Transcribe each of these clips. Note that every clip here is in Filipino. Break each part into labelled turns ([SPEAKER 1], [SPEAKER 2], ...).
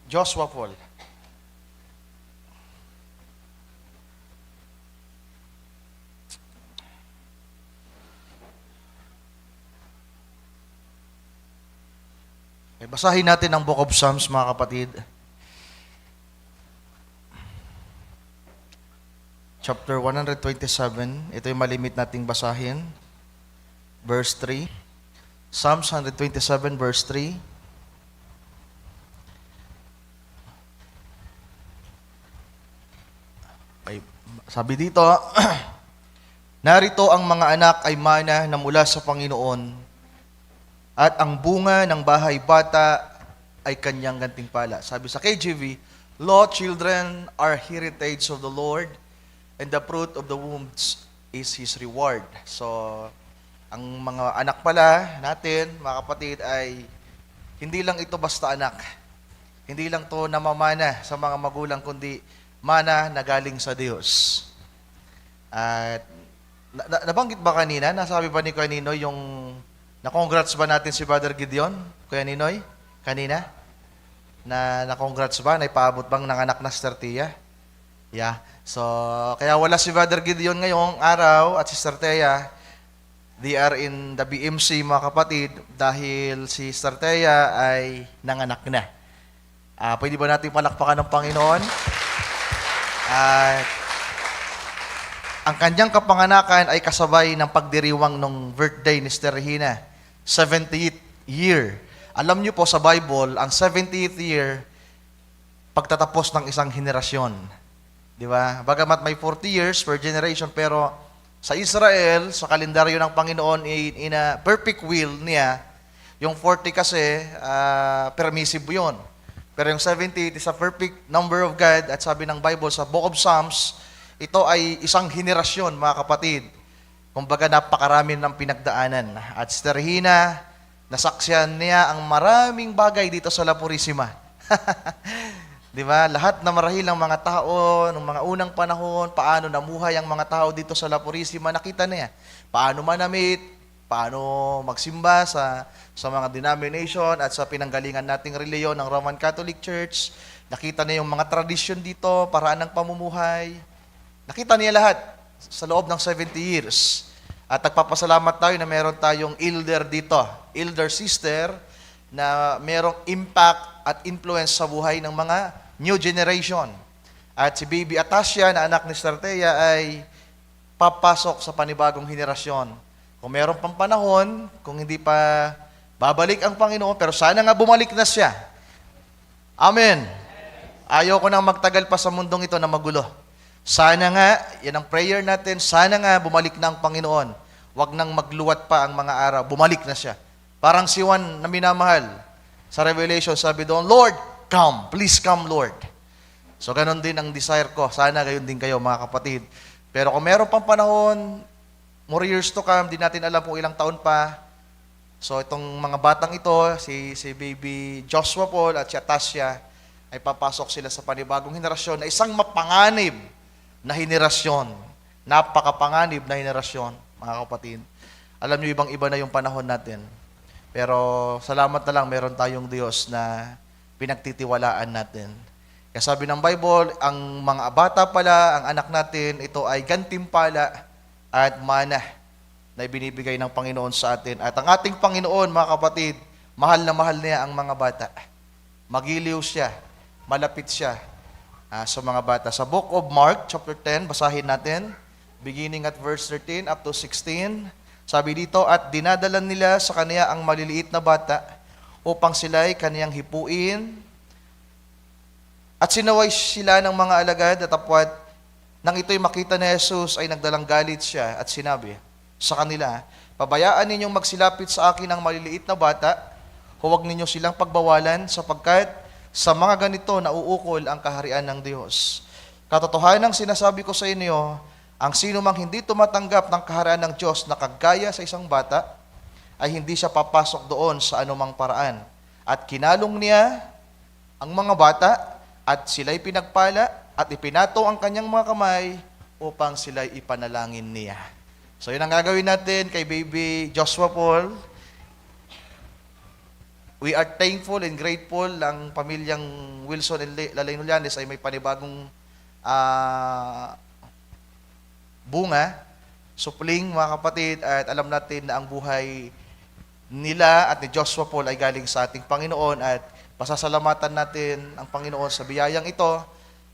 [SPEAKER 1] Joshua Paul. Okay, basahin natin ang Book of Psalms, mga kapatid. Chapter 127. Ito yung malimit nating basahin. Verse 3. Psalms 127, verse 3. Okay, sabi dito, narito ang mga anak ay mana na mula sa Panginoon, at ang bunga ng bahay bata ay kanyang gantimpala. Sabi sa KJV, Lo, children are heritage of the Lord, and the fruit of the womb is His reward. So, ang mga anak pala natin, mga kapatid, ay hindi lang ito basta anak. Hindi lang to namamana sa mga magulang, kundi mana na galing sa Diyos. At nabanggit ba kanina, nasabi ba ni kanino yung na-congrats ba natin si Brother Gideon, Kuya Ninoy, kanina? Na-congrats ba? Naipaabot bang nanganak na Sister Tia? Yeah. So, kaya wala si Brother Gideon ngayong araw at Sister Tia. They are in the BMC, mga kapatid, dahil si Sister Tia ay nanganak na. Pwede ba natin palakpakan ng Panginoon? At ang kanyang kapanganakan ay kasabay ng pagdiriwang ng birthday ni Sister Regina, 70th year. Alam niyo po sa Bible, ang 70th year, pagtatapos ng isang henerasyon. Di ba? Bagamat may 40 years per generation, pero sa Israel, sa kalendaryo ng Panginoon, in a perfect will niya, yung 40 kasi, permissive yun. Pero yung 70 is a perfect number of God, at sabi ng Bible sa Book of Psalms, ito ay isang henerasyon, mga kapatid. Kumbaga, napakarami ng pinagdaanan. At Sister Regina, nasaksihan niya ang maraming bagay dito sa La Purisima. Di ba? Lahat na marahil ng mga tao, ng mga unang panahon, paano namuhay ang mga tao dito sa La Purisima, nakita niya. Paano manamit, paano magsimba sa mga denomination at sa pinanggalingan nating reliyon ng Roman Catholic Church. Nakita niya yung mga tradisyon dito, paraan ng pamumuhay. Nakita niya lahat sa loob ng 70 years. At nagpapasalamat tayo na meron tayong elder dito, elder sister, na merong impact at influence sa buhay ng mga new generation. At si Baby Atasia, na anak ni Sister Tea, ay papasok sa panibagong henerasyon. Kung meron pang panahon, kung hindi pa babalik ang Panginoon, pero sana nga bumalik na siya. Amen. Ayaw ko nang magtagal pa sa mundong ito na magulo. Sana nga, yan ang prayer natin, sana nga bumalik na ang Panginoon. Huwag nang magluwat pa ang mga araw, bumalik na siya. Parang si Juan na minamahal. Sa Revelation, sabi doon, Lord, come, please come, Lord. So, ganun din ang desire ko. Sana gayon din kayo, mga kapatid. Pero kung meron pang panahon, more years to come, di natin alam kung ilang taon pa. So, itong mga batang ito, si Baby Joshua Paul at si Atasia, ay papasok sila sa panibagong henerasyon na isang mapanganib na henerasyon. Napakapanganib na henerasyon, mga kapatid. Alam niyo, ibang-iba na yung panahon natin. Pero salamat na lang, meron tayong Diyos na pinagtitiwalaan natin. Kaya sabi ng Bible, ang mga bata pala, ang anak natin, ito ay gantimpala at mana na ibinibigay ng Panginoon sa atin. At ang ating Panginoon, mga kapatid, mahal na mahal niya ang mga bata. Magiliw siya, malapit siya sa mga bata. Sa Book of Mark, chapter 10, basahin natin, beginning at verse 13 up to 16. Sabi dito, at dinadala nila sa kanya ang maliliit na bata upang sila'y kaniyang hipuin. At sinaway sila ng mga alagad at apwat. Nang ito'y makita ni Jesus, ay nagdalang galit siya at sinabi sa kanila, pabayaan ninyong magsilapit sa akin ang maliliit na bata, huwag ninyo silang pagbawalan sapagkat sa mga ganito nauukol ang kaharian ng Diyos. Katotohanan ang sinasabi ko sa inyo, ang sino mang hindi tumatanggap ng kaharian ng Diyos na kagaya sa isang bata, ay hindi siya papasok doon sa anumang paraan. At kinalong niya ang mga bata, at sila'y pinagpala, at ipinato ang kanyang mga kamay upang sila'y ipanalangin niya. So yun ang gagawin natin kay Baby Joshua Paul. we are thankful and grateful ang pamilyang Wilson and Lalay Nulianes ay may panibagong bunga, supling mga kapatid, at alam natin na ang buhay nila at ni Joshua Paul ay galing sa ating Panginoon, at pasasalamatan natin ang Panginoon sa biyayang ito,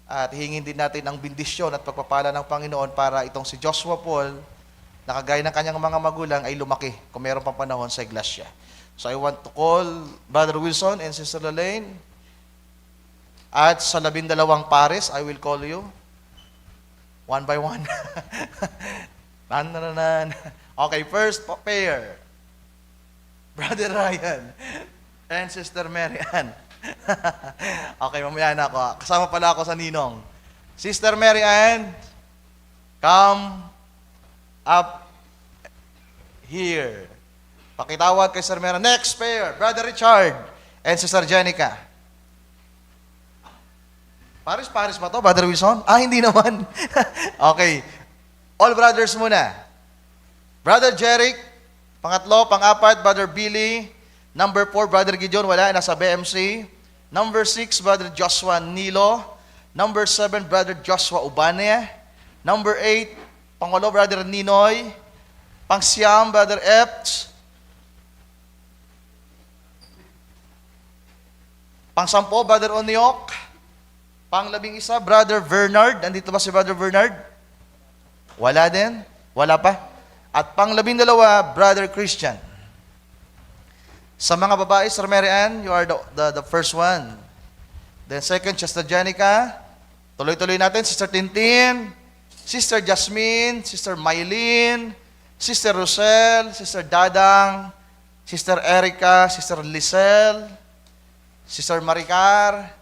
[SPEAKER 1] at hingin din natin ang bendisyon at pagpapala ng Panginoon para itong si Joshua Paul, na kagaya ng kanyang mga magulang, ay lumaki kung mayroon pang panahon sa iglesia. So I want to call Brother Wilson and Sister Lalaine, at sa 12 pares, I will call you one by one. Okay, first pair, Brother Ryan and Sister Mary Ann. Okay, mamaya na ako. Kasama pala ako sa ninong. Sister Mary Ann, come up here. Pakitawag kay Sister Mary. Next pair, Brother Richard and Sister Jenica. Paris ba to, Brother Wilson? Hindi naman. Okay. All brothers muna. Brother Jeric, pangatlo, pang-apat, Brother Billy. Number 4, Brother Gideon, wala, nasa BMC. Number 6, Brother Joshua Nilo. Number 7, Brother Joshua Ubane. Number 8, Pangulo, Brother Ninoy. Pang-siyam, Brother Epts. Pang-sampo, Brother Oniok. Pang-11, Brother Bernard. Nandito ba si Brother Bernard? Wala din? Wala pa? At pang-12, Brother Christian. Sa mga babae, Sir Mary Ann, you are the first one. Then second, Sister Jenica. Tuloy-tuloy natin, Sister Tintin, Sister Jasmine, Sister Mylene, Sister Rosel, Sister Dadang, Sister Erica, Sister Lisel, Sister Maricar.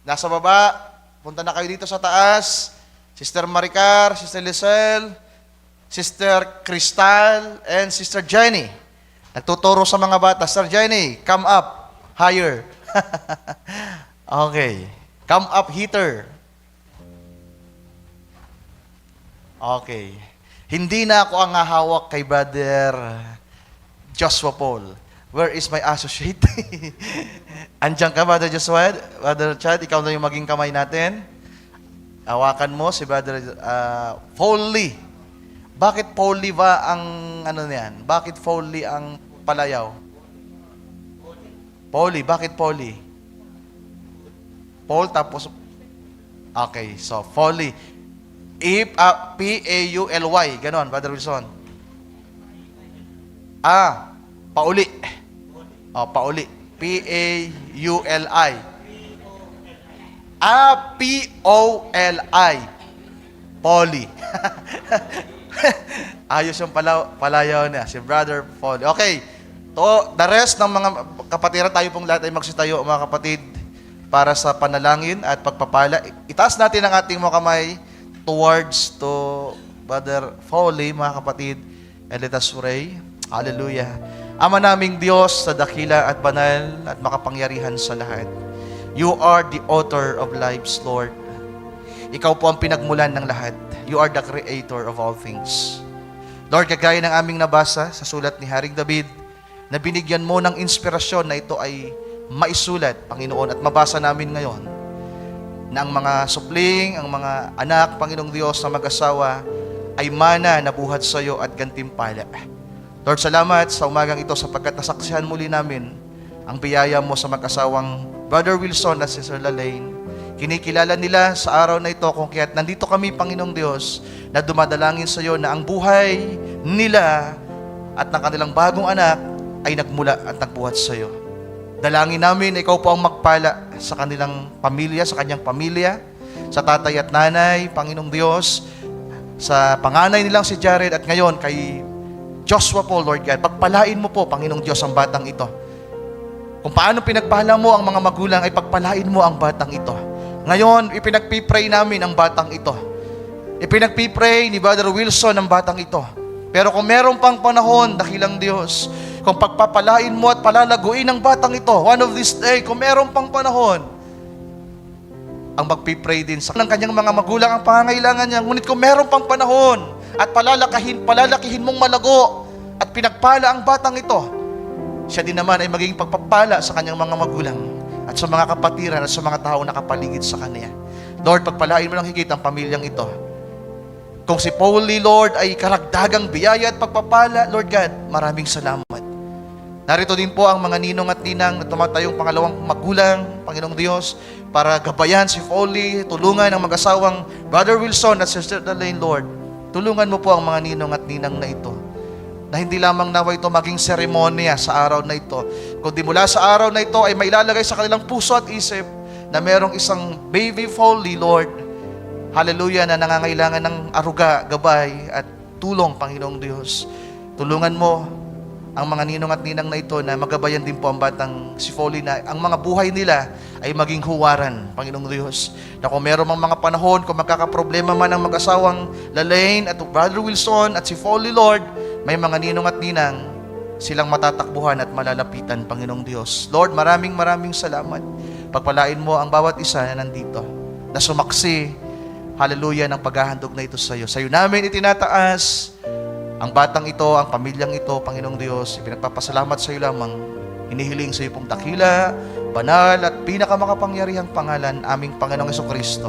[SPEAKER 1] Nasa baba, punta na kayo dito sa taas. Sister Maricar, Sister Lisel, Sister Crystal, and Sister Jenny. Nagtuturo sa mga bata. Sister Jenny, come up higher. Okay. Come up heater. Okay. Hindi na ako ang hahawak kay Brother Joshua Paul. Where is my associate? Andiyan ka, Brother Joshua? Brother Chad, ikaw na yung maging kamay natin. Hawakan mo si Brother Foley. Bakit Foley ba ang ano niyan? Bakit Foley ang palayaw? Foley, bakit Foley? Paul tapos okay, so Foley. P-A-U-L-Y. Ganon, Brother Wilson. Pauli. Pauli. P-A-U-L-I. P-O-L-I. Polly. Ayos yung palayaw niya, si Brother Polly. Okay. The rest ng mga kapatiran, tayo pong lahat ay magsitayo, mga kapatid, para sa panalangin at pagpapala. Itaas natin ang ating mga kamay towards to Brother Foley, mga kapatid, and let us pray. Hallelujah. Ama naming Diyos, sa dakila at banal at makapangyarihan sa lahat, you are the author of lives, Lord. Ikaw po ang pinagmulan ng lahat. You are the creator of all things. Lord, kagaya ng aming nabasa sa sulat ni Haring David, na binigyan mo ng inspirasyon na ito ay maisulat, Panginoon, at mabasa namin ngayon, na ang mga supling, ang mga anak, Panginoong Diyos, na mag-asawa, ay mana na buhat sa iyo at gantimpala. Lord, salamat sa umagang ito sapagkat nasaksihan muli namin ang biyaya mo sa mag-asawang Brother Wilson at Sister Lalaine. Kinikilala nila sa araw na ito kung kaya't nandito kami, Panginoong Diyos, na dumadalangin sa iyo na ang buhay nila at ng kanilang bagong anak ay nagmula at nagbuhat sa iyo. Dalangin namin na ikaw po ang magpala sa kanilang pamilya, sa kanyang pamilya, sa tatay at nanay, Panginoong Diyos, sa panganay nilang si Jared at ngayon kay Joshua Paul, Lord God. Pagpalain mo po, Panginoong Diyos, ang batang ito. Kung paano pinagpala mo ang mga magulang, ay pagpalain mo ang batang ito. Ngayon, ipinagpipray namin ang batang ito. Ipinagpipray ni Brother Wilson ang batang ito. Pero kung meron pang panahon, dakilang Diyos, kung pagpapalain mo at palalaguin ang batang ito, one of this day, kung meron pang panahon, ang magpipray din sa ng kanyang mga magulang ang pangangailangan niya. Ngunit kung meron pang panahon, at palalakihin mong malago, at pinagpala ang batang ito, siya din naman ay maging pagpapala sa kanyang mga magulang at sa mga kapatiran at sa mga tao na kapaligid sa kanya. Lord, pagpalain mo ng higit ang pamilyang ito. Kung si Paulie, Lord, ay karagdagang biyaya at pagpapala, Lord God, maraming salamat. Narito din po ang mga ninong at ninang na tumatayong pangalawang magulang, Panginoong Diyos, para gabayan si Paulie, tulungan ang mag-asawang Brother Wilson at Sister Delaine, Lord. Tulungan mo po ang mga ninong at ninang na ito, na hindi lamang nawa ito maging seremonya sa araw na ito, kundi mula sa araw na ito ay mailalagay sa kanilang puso at isip na merong isang baby Paulie, Lord, hallelujah, na nangangailangan ng aruga, gabay at tulong, Panginoong Diyos. Tulungan mo ang mga ninong at ninang na ito na magabayan din po ang batang si Paulie, na ang mga buhay nila ay maging huwaran, Panginoong Diyos. Na kung meron mang mga panahon, kung magkakaproblema man ang mag-asawang Lalaine at Brother Wilson at si Paulie, Lord, may mga ninong at ninang silang matatakbuhan at malalapitan, Panginoong Diyos. Lord, maraming salamat. Pagpalain mo ang bawat isa na nandito, na sumaksi, hallelujah, ng paghahandog na ito sa iyo. Sa iyo namin itinataas ang batang ito, ang pamilyang ito, Panginoong Diyos. Ipinagpapasalamat sa iyo lamang. Hinihiling sa iyo pong dakila, banal at pinakamakapangyarihang pangalan, aming Panginoong Jesucristo.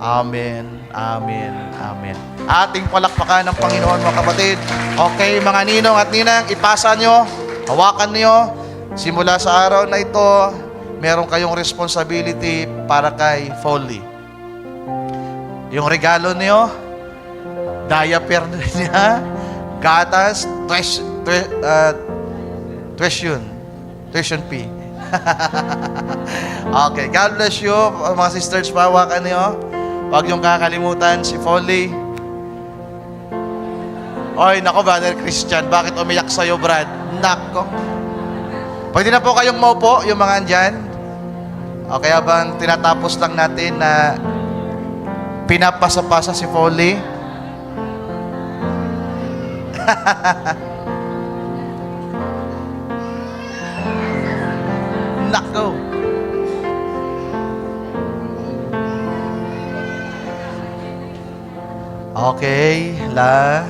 [SPEAKER 1] Amen, amen, amen. Ating palakpakan ng Panginoon, mga kapatid. Okay, mga ninong at ninang, ipasa nyo, hawakan nyo. Simula sa araw na ito, meron kayong responsibility para kay Paulie. Yung regalo niyo, diaper niya, gatas, tuition fee. Okay, God bless you, mga sisters, pahawakan niyo. Huwag niyong kakalimutan si Paulie. Oy, nako, Brother Christian, bakit umiyak sa'yo, Brad? Nako. Pwede na po kayong maupo, yung mga andyan. Okay, habang tinatapos lang natin na pinapasa-pasa si Paulie. Nako. Okay, la.